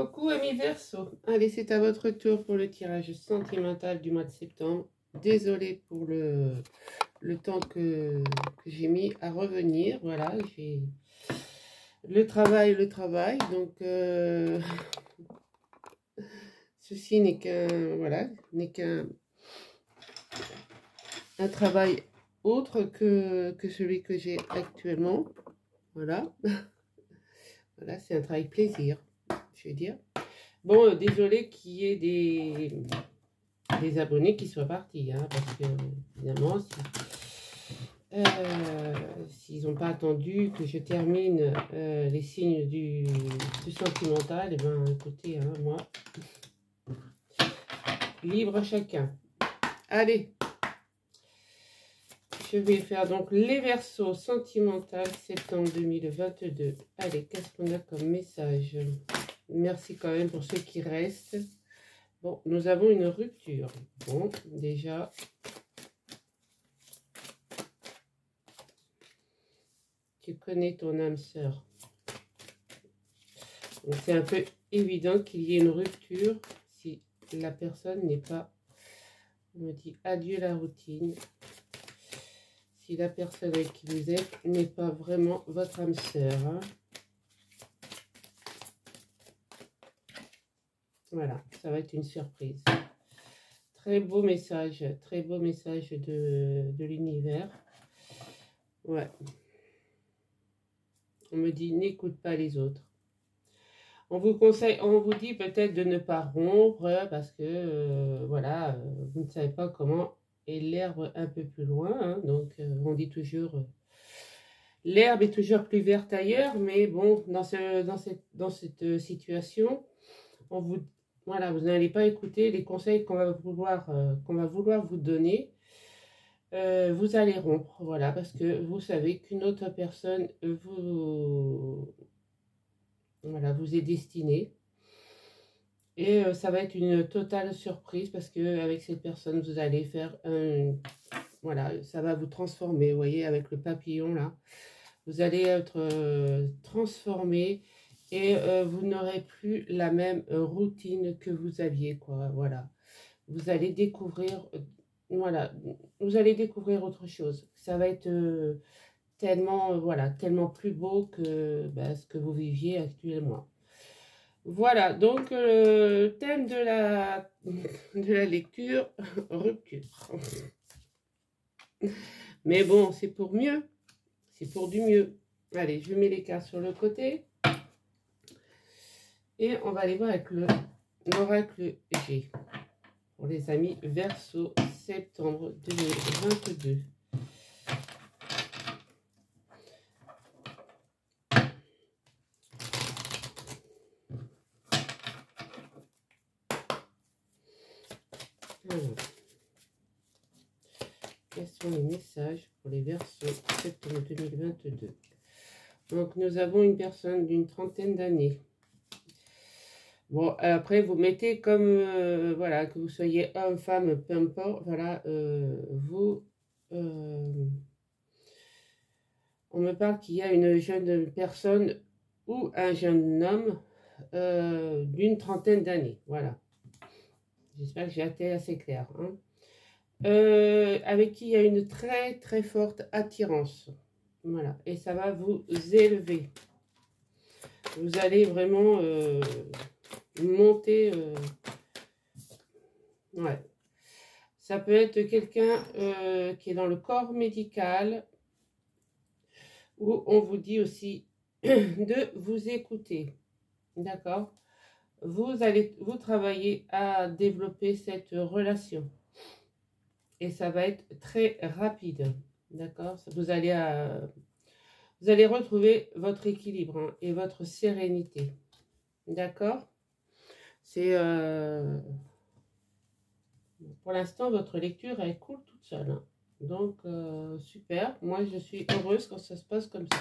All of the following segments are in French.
Coucou amis Verseau. Allez, c'est à votre tour pour le tirage sentimental du mois de septembre. Désolée pour le temps que j'ai mis à revenir. Voilà, j'ai le travail. Donc, ceci n'est qu'un, voilà, n'est qu'un travail autre que celui que j'ai actuellement. Voilà. Voilà, c'est un travail plaisir, je vais dire. Bon, désolé qu'il y ait des abonnés qui soient partis, hein, parce que, évidemment, s'ils n'ont pas attendu que je termine les signes du sentimental, et ben, écoutez, hein, moi, libre à chacun. Allez, je vais faire donc les Verseaux sentimental septembre 2022. Allez, qu'est-ce qu'on a comme message? Merci quand même pour ceux qui restent. Bon, nous avons une rupture. Bon, déjà. Tu connais ton âme sœur. Donc, c'est un peu évident qu'il y ait une rupture si la personne n'est pas... On me dit adieu la routine. Si la personne avec qui vous êtes n'est pas vraiment votre âme sœur. Hein. Voilà, ça va être une surprise. Très beau message de l'univers. Ouais. On me dit, n'écoute pas les autres. On vous conseille, on vous dit peut-être de ne pas rompre parce que, voilà, vous ne savez pas comment est l'herbe un peu plus loin. Hein, donc, on dit toujours, l'herbe est toujours plus verte ailleurs. Mais bon, dans cette situation, on vous... Voilà, vous n'allez pas écouter les conseils qu'on va vouloir vous donner. Vous allez rompre, voilà, parce que vous savez qu'une autre personne vous est destinée. Et ça va être une totale surprise parce que avec cette personne, vous allez faire un... Voilà, ça va vous transformer, vous voyez, avec le papillon là. Vous allez être transformé. Et vous n'aurez plus la même routine que vous aviez, quoi. Voilà. Vous allez découvrir, voilà, vous allez découvrir autre chose. Ça va être tellement, voilà, tellement plus beau que ce que vous viviez actuellement. Voilà, donc le thème de la lecture, rupture. Mais bon, c'est pour mieux. C'est pour du mieux. Allez, je mets les cartes sur le côté. Et on va aller voir avec l'oracle G. Pour les amis Verseau, septembre 2022. Alors, quels sont les messages pour les Verseaux, septembre 2022? Donc, nous avons une personne d'une trentaine d'années. Bon, après, vous mettez comme, voilà, que vous soyez homme, femme, peu importe, voilà, on me parle qu'il y a une jeune personne ou un jeune homme d'une trentaine d'années, voilà. J'espère que j'ai été assez clair. Hein. Avec qui il y a une très très forte attirance, voilà, et ça va vous élever. Vous allez vraiment... monter, ouais. Ça peut être quelqu'un qui est dans le corps médical, où on vous dit aussi de vous écouter, d'accord? Vous travailler à développer cette relation, et ça va être très rapide, d'accord? Vous allez retrouver votre équilibre hein, et votre sérénité, d'accord? C'est pour l'instant, votre lecture, elle coule toute seule. Hein. Donc, super. Moi, je suis heureuse quand ça se passe comme ça.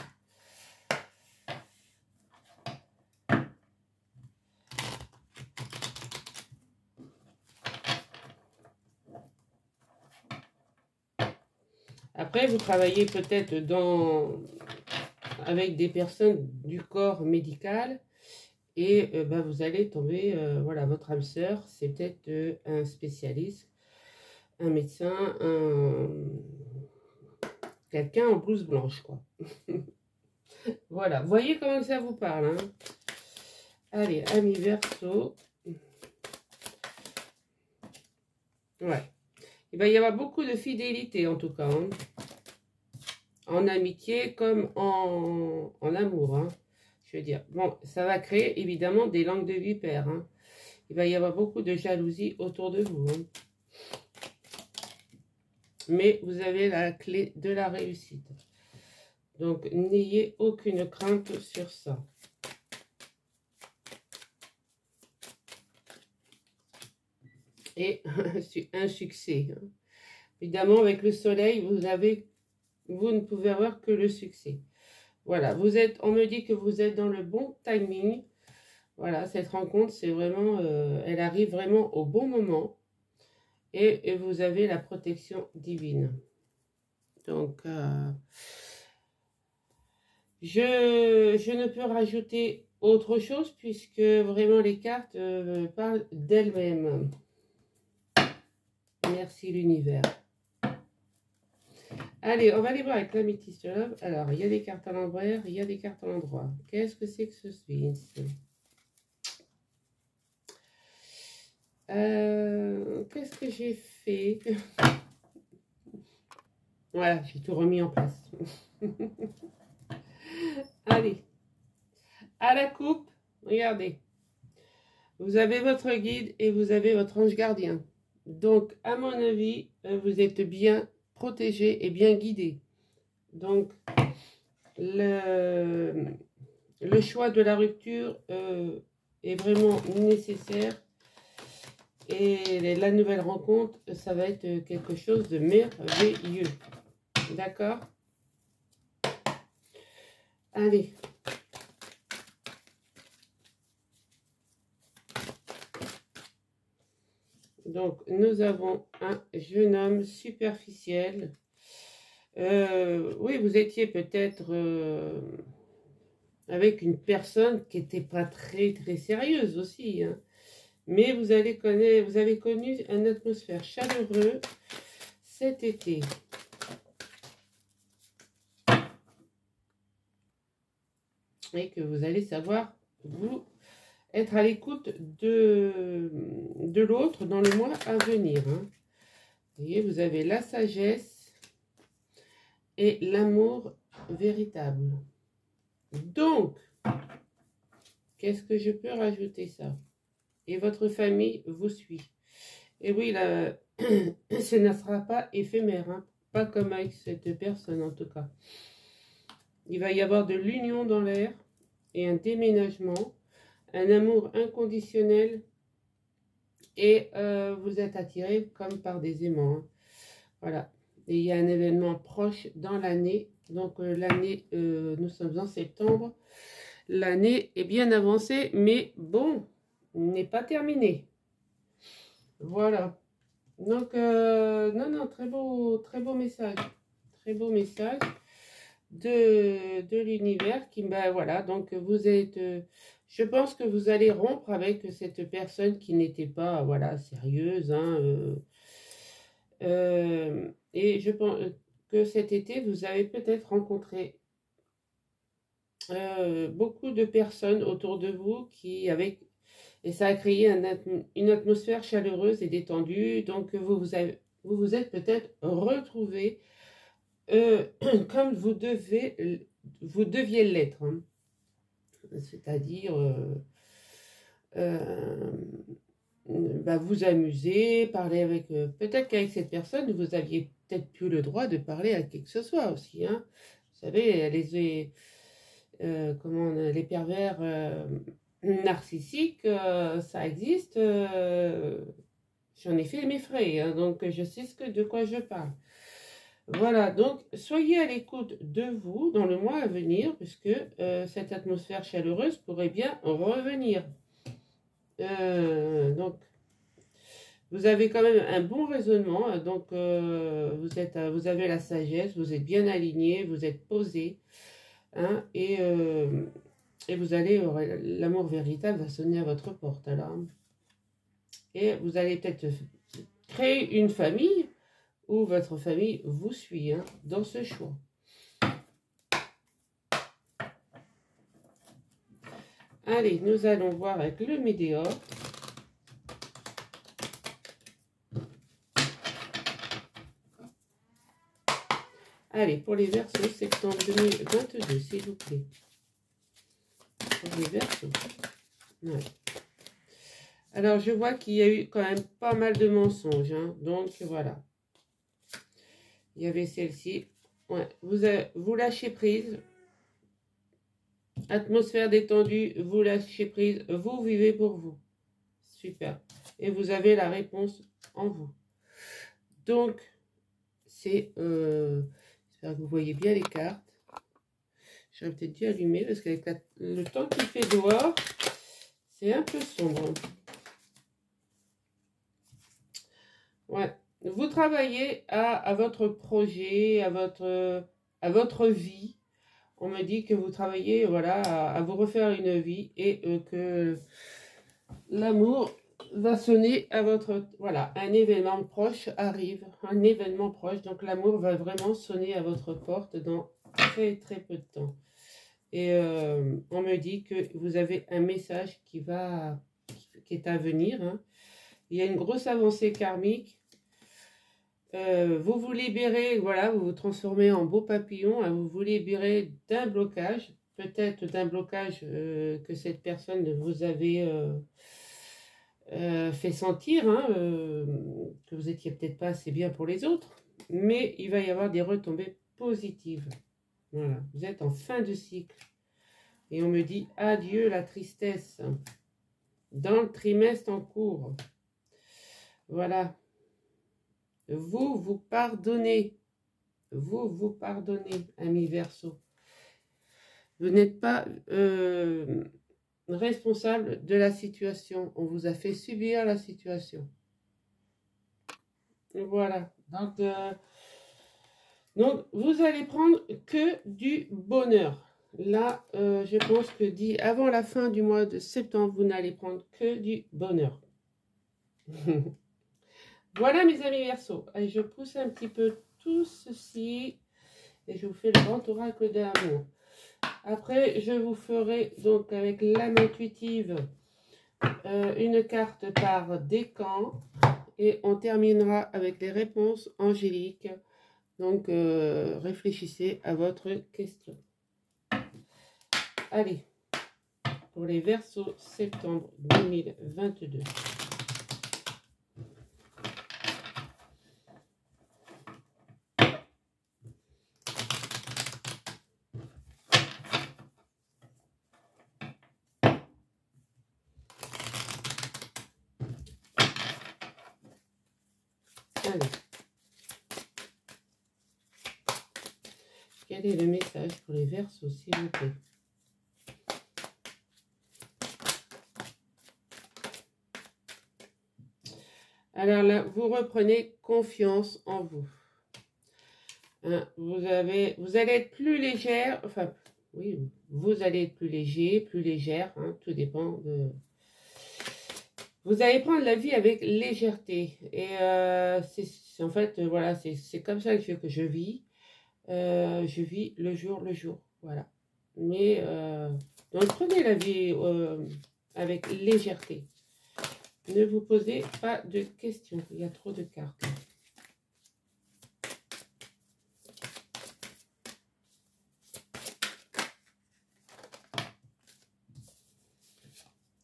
Après, vous travaillez peut-être avec des personnes du corps médical. Et bah, vous allez tomber, voilà, votre âme sœur, c'est peut-être un spécialiste, un médecin, quelqu'un en blouse blanche, quoi. Voilà, voyez comment ça vous parle, hein. Allez, amis Verseau. Ouais. Il va y avoir beaucoup de fidélité, en tout cas, hein. En amitié comme en amour, hein. Je veux dire, bon, ça va créer évidemment des langues de vipère, hein. Il va y avoir beaucoup de jalousie autour de vous, hein. Mais vous avez la clé de la réussite. Donc, n'ayez aucune crainte sur ça. Et un succès, hein. Évidemment, avec le soleil, vous ne pouvez avoir que le succès. Voilà, on me dit que vous êtes dans le bon timing. Voilà, cette rencontre, c'est vraiment, elle arrive vraiment au bon moment. Et vous avez la protection divine. Donc, je ne peux rajouter autre chose puisque vraiment les cartes parlent d'elles-mêmes. Merci l'univers. Allez, on va aller voir avec l'Amethyst Love. Alors, il y a des cartes à l'envers, il y a des cartes à l'endroit. Qu'est-ce que c'est que ce Sphinx? Qu'est-ce que j'ai fait? Voilà, j'ai tout remis en place. Allez, à la coupe, regardez. Vous avez votre guide et vous avez votre ange gardien. Donc, à mon avis, vous êtes bien protégé et bien guidé. Donc, le choix de la rupture est vraiment nécessaire. Et la nouvelle rencontre, ça va être quelque chose de merveilleux. D'accord? Allez. Donc, nous avons un jeune homme superficiel. Oui, vous étiez peut-être avec une personne qui n'était pas très sérieuse aussi, hein. Mais vous avez connu une atmosphère chaleureuse cet été. Et que vous allez savoir, vous, être à l'écoute de l'autre dans le mois à venir, hein. Vous voyez, vous avez la sagesse et l'amour véritable. Donc, qu'est-ce que je peux rajouter ça? Et votre famille vous suit. Et oui, là, ce ne sera pas éphémère, hein. Pas comme avec cette personne en tout cas. Il va y avoir de l'union dans l'air et un déménagement, un amour inconditionnel et vous êtes attiré comme par des aimants, hein. Voilà. Et il y a un événement proche dans l'année. Donc l'année, nous sommes en septembre. L'année est bien avancée, mais bon, n'est pas terminée. Voilà. Donc, non, très beau message. Très beau message de l'univers qui, ben voilà, donc vous êtes, je pense que vous allez rompre avec cette personne qui n'était pas, voilà, sérieuse, hein, et je pense que cet été, vous avez peut-être rencontré beaucoup de personnes autour de vous qui, et ça a créé une atmosphère chaleureuse et détendue, donc vous vous êtes peut-être retrouvés comme vous deviez l'être, hein. C'est-à-dire bah, vous amuser, parler avec... peut-être qu'avec cette personne, vous aviez peut-être plus le droit de parler à qui que ce soit aussi, hein. Vous savez, les pervers narcissiques, ça existe. J'en ai fait mes frais, hein, donc je sais de quoi je parle. Voilà, donc soyez à l'écoute de vous dans le mois à venir, puisque cette atmosphère chaleureuse pourrait bien revenir. Donc, vous avez quand même un bon raisonnement, donc vous avez la sagesse, vous êtes bien aligné, vous êtes posé, hein, et Et vous allez, l'amour véritable va sonner à votre porte alors. Et vous allez peut-être créer une famille où votre famille vous suit hein, dans ce choix. Allez, nous allons voir avec le météore. Allez, pour les Verseaux, septembre 2022, s'il vous plaît. Pour les Verseaux. Ouais. Alors, je vois qu'il y a eu quand même pas mal de mensonges. Hein, donc, voilà. Il y avait celle-ci. Ouais, vous lâchez prise. Atmosphère détendue, vous lâchez prise. Vous vivez pour vous. Super. Et vous avez la réponse en vous. Donc, c'est... j'espère que vous voyez bien les cartes. J'aurais peut-être dû allumer parce qu'avec le temps qu'il fait dehors, c'est un peu sombre. Ouais. Vous travaillez à votre projet, à votre vie. On me dit que vous travaillez voilà, à vous refaire une vie et que l'amour va sonner à votre... Voilà, un événement proche arrive, un événement proche. Donc l'amour va vraiment sonner à votre porte dans très très peu de temps. Et on me dit que vous avez un message qui est à venir. Hein. Il y a une grosse avancée karmique. Vous vous libérez, voilà, vous vous transformez en beau papillon. Hein, vous vous libérez d'un blocage. Peut-être d'un blocage que cette personne vous avait fait sentir. Hein, que vous étiez peut-être pas assez bien pour les autres. Mais il va y avoir des retombées positives. Voilà, vous êtes en fin de cycle. Et on me dit adieu la tristesse dans le trimestre en cours. Voilà. Vous pardonnez. Vous pardonnez, amis Verseau. Vous n'êtes pas responsable de la situation. On vous a fait subir la situation. Voilà. Donc vous allez prendre que du bonheur. Là, je pense que avant la fin du mois de septembre, vous n'allez prendre que du bonheur. Voilà mes amis Verseaux. Allez, je pousse un petit peu tout ceci et je vous fais le grand oracle de l'amour. Après, je vous ferai donc avec l'âme intuitive une carte par décan et on terminera avec les réponses angéliques. Donc, réfléchissez à votre question. Allez, pour les Verseaux, septembre 2022. Allez. Quel est le message pour les Verseaux, s'il vous plaît? Alors là, vous reprenez confiance en vous. Hein, vous allez être plus légère, enfin, oui, vous allez être plus léger, plus légère, hein, tout dépend de... Vous allez prendre la vie avec légèreté. Et en fait, voilà, c'est comme ça que je vis. Je vis le jour, voilà. Mais, donc prenez la vie avec légèreté. Ne vous posez pas de questions, il y a trop de cartes.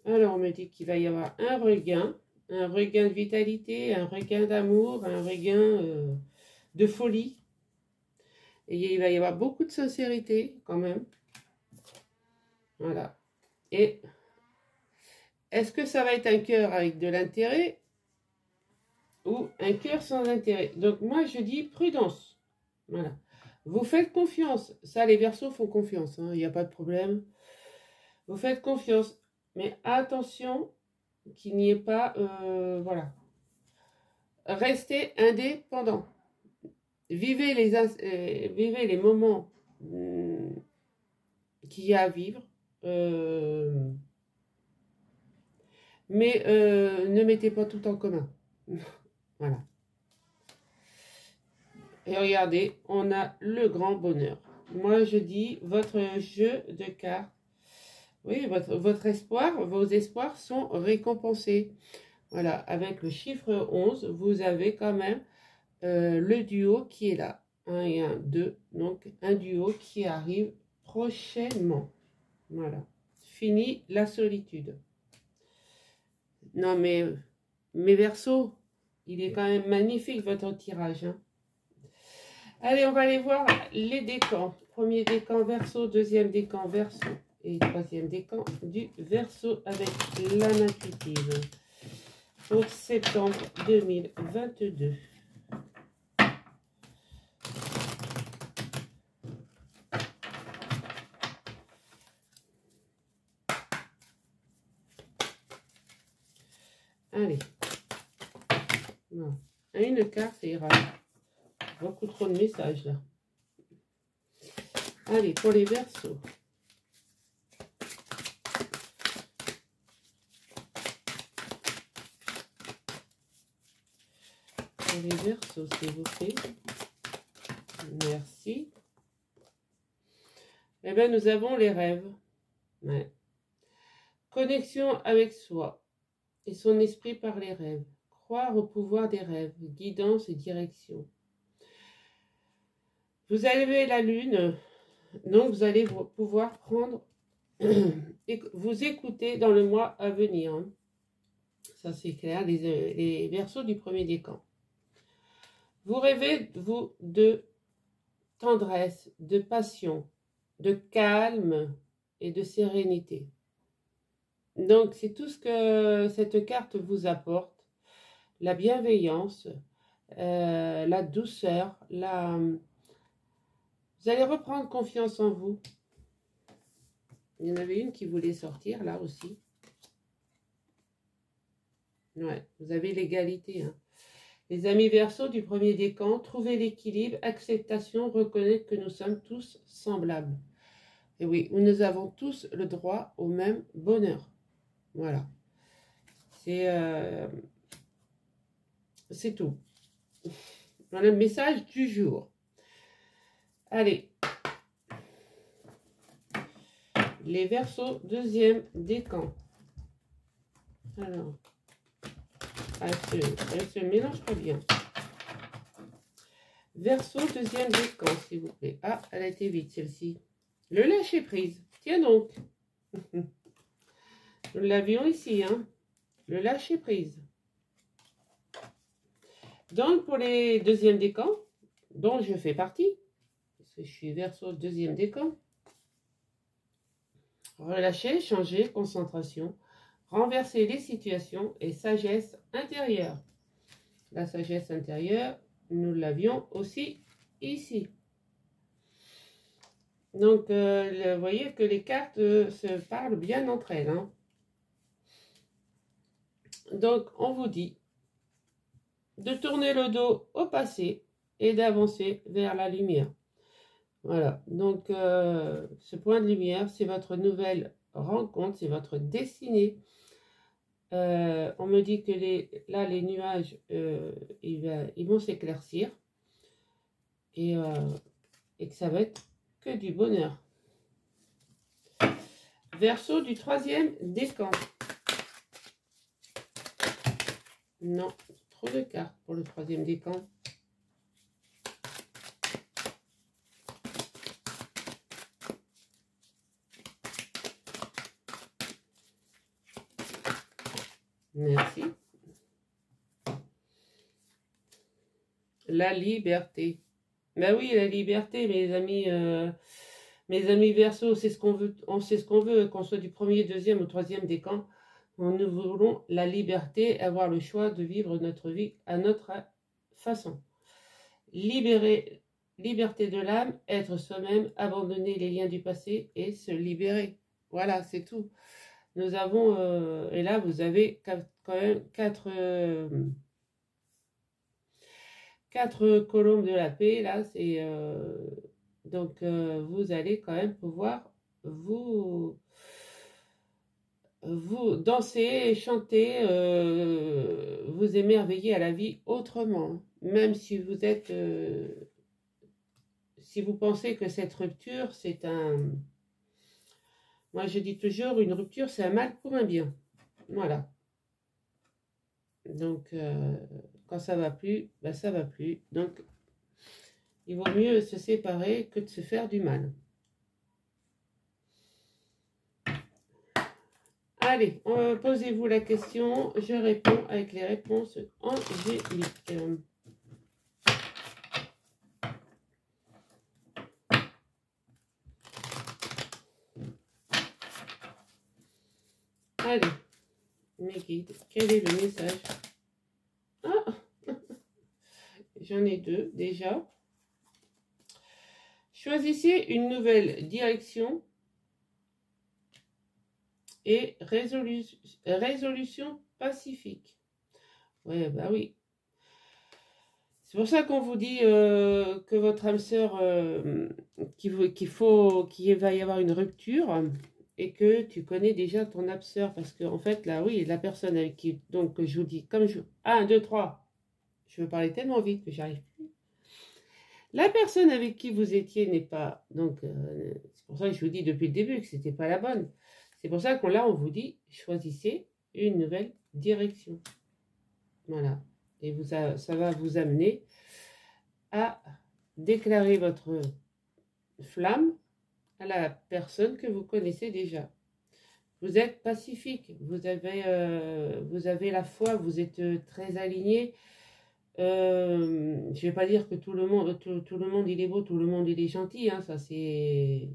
Alors, on me dit qu'il va y avoir un regain de vitalité, un regain d'amour, un regain de folie. Et il va y avoir beaucoup de sincérité quand même. Voilà. Et est-ce que ça va être un cœur avec de l'intérêt ou un cœur sans intérêt? Donc moi je dis prudence. Voilà. Vous faites confiance. Ça, les Verseaux font confiance. Il n'y a pas de problème. Vous faites confiance. Mais attention qu'il n'y ait pas... voilà. Restez indépendant. Vivez les moments qu'il y a à vivre. mais ne mettez pas tout en commun. Voilà. Et regardez, on a le grand bonheur. Moi, je dis, votre jeu de cartes, oui, votre espoir, vos espoirs sont récompensés. Voilà, avec le chiffre 11, vous avez quand même le duo qui est là. 1 et 1, 2. Donc, un duo qui arrive prochainement. Voilà. Fini la solitude. Non, mais mes Verseaux, il est quand même magnifique votre tirage. Hein. Allez, on va aller voir les décans. Premier décan Verseau, deuxième décan Verseau et troisième décan du Verseau avec l'âme intuitive pour septembre 2022. Allez. Non. Une carte, ça ira. Beaucoup trop de messages là. Allez, pour les Verseaux. Pour les Verseaux, s'il vous plaît. Merci. Eh bien, nous avons les rêves. Ouais. Connexion avec soi et son esprit par les rêves. Croire au pouvoir des rêves, guidance et direction. Vous avez la lune, donc vous allez pouvoir prendre et vous écouter dans le mois à venir. Hein. Ça c'est clair, les Verseaux du premier décan. Vous rêvez, vous, de tendresse, de passion, de calme et de sérénité. Donc c'est tout ce que cette carte vous apporte. La bienveillance, la douceur, vous allez reprendre confiance en vous. Il y en avait une qui voulait sortir, là aussi. Ouais, vous avez l'égalité. Hein. Les amis Verseaux du premier décan, trouvez l'équilibre, acceptation, reconnaître que nous sommes tous semblables. Et oui, nous avons tous le droit au même bonheur. Voilà. C'est tout. Voilà le message du jour. Allez. Les Verseaux, deuxième décan. Alors, elle se mélange pas bien. Verseau, deuxième décan, s'il vous plaît. Ah, elle a été vite, celle-ci. Le lâcher prise. Tiens donc. Nous l'avions ici, hein. Le lâcher prise. Donc, pour les deuxièmes décans, dont je fais partie, parce que je suis Verseau, deuxième décan, relâcher, changer, concentration, renverser les situations et sagesse intérieure. La sagesse intérieure, nous l'avions aussi ici. Donc, vous voyez que les cartes se parlent bien entre elles. Hein. Donc, on vous dit de tourner le dos au passé et d'avancer vers la lumière. Voilà. Donc, ce point de lumière, c'est votre nouvelle rencontre, c'est votre destinée. On me dit que là, les nuages, ils vont s'éclaircir et que ça va être que du bonheur. Verseau du troisième décan. Non, trop de cartes pour le troisième décan. Merci. La liberté. Ben oui, la liberté, mes amis Verseaux, c'est ce qu'on veut. On sait ce qu'on veut, qu'on soit du premier, deuxième ou troisième décan. Nous voulons la liberté, avoir le choix de vivre notre vie à notre façon. Liberté de l'âme, être soi-même, abandonner les liens du passé et se libérer. Voilà, c'est tout. Nous avons, et là vous avez quand même quatre colombes de la paix, là, c'est donc vous allez quand même pouvoir vous danser, chanter, vous émerveiller à la vie autrement. Même si vous êtes, si vous pensez que cette rupture, c'est un... Moi, je dis toujours, une rupture, c'est un mal pour un bien. Voilà. Donc, quand ça va plus, ben, ça va plus. Donc, il vaut mieux se séparer que de se faire du mal. Allez, posez-vous la question. Je réponds avec les réponses angéliques. Allez, mes guides, quel est le message? Ah, j'en ai deux déjà. Choisissez une nouvelle direction et résolution pacifique. Ouais, bah oui. C'est pour ça qu'on vous dit que votre âme sœur, qu'il va y avoir une rupture et que tu connais déjà ton âme sœur. Parce que, en fait, là, oui, la personne avec qui, donc, je vous dis, comme je... 1, 2, 3, je veux parler tellement vite que j'arrive plus. La personne avec qui vous étiez n'est pas, donc, c'est pour ça que je vous dis depuis le début que c'était pas la bonne. C'est pour ça qu'on là, on vous dit, choisissez une nouvelle direction. Voilà. Et ça va vous amener à déclarer votre flamme à la personne que vous connaissez déjà. Vous êtes pacifique, vous avez la foi, vous êtes très aligné. Je ne vais pas dire que tout le monde il est beau, tout le monde il est gentil, hein, ça c'est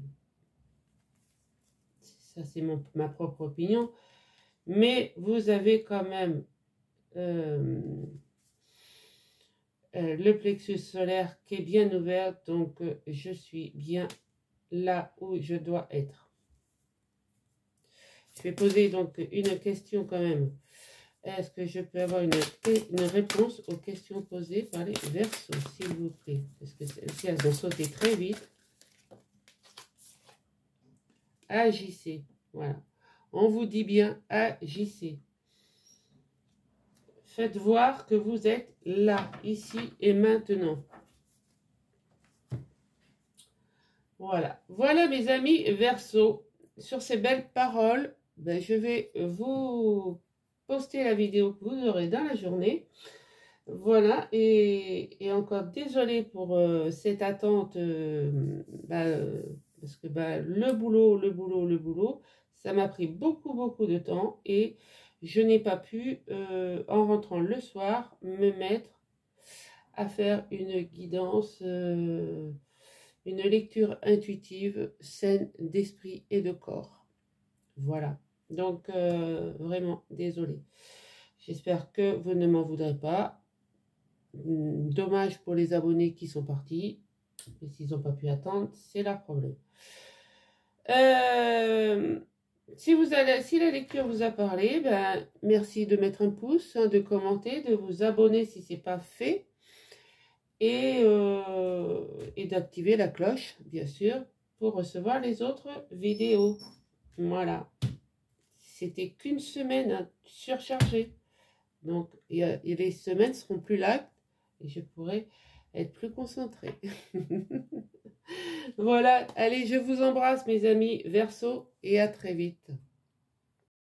ma propre opinion. Mais vous avez quand même le plexus solaire qui est bien ouvert, donc je suis bien là où je dois être. Je vais poser donc une question quand même. Est-ce que je peux avoir une réponse aux questions posées par les Verseaux, s'il vous plaît? Parce que celles-ci, elles ont sauté très vite. Agissez. Voilà. On vous dit bien, agissez. Faites voir que vous êtes là, ici et maintenant. Voilà. Voilà, mes amis Verseaux. Sur ces belles paroles, ben, je vais vous poster la vidéo que vous aurez dans la journée. Voilà, et encore désolée pour cette attente, parce que le boulot, ça m'a pris beaucoup de temps et je n'ai pas pu, en rentrant le soir, me mettre à faire une guidance, une lecture intuitive, saine d'esprit et de corps. Voilà, donc vraiment désolée. J'espère que vous ne m'en voudrez pas. Dommage pour les abonnés qui sont partis. Et s'ils n'ont pas pu attendre, c'est leur problème. Si la lecture vous a parlé, ben, merci de mettre un pouce, hein, de commenter, de vous abonner si ce n'est pas fait. Et d'activer la cloche, bien sûr, pour recevoir les autres vidéos. Voilà. C'était qu'une semaine surchargée. Donc, les semaines seront plus là et je pourrai être plus concentrée. Voilà, allez, je vous embrasse mes amis Verseaux et à très vite.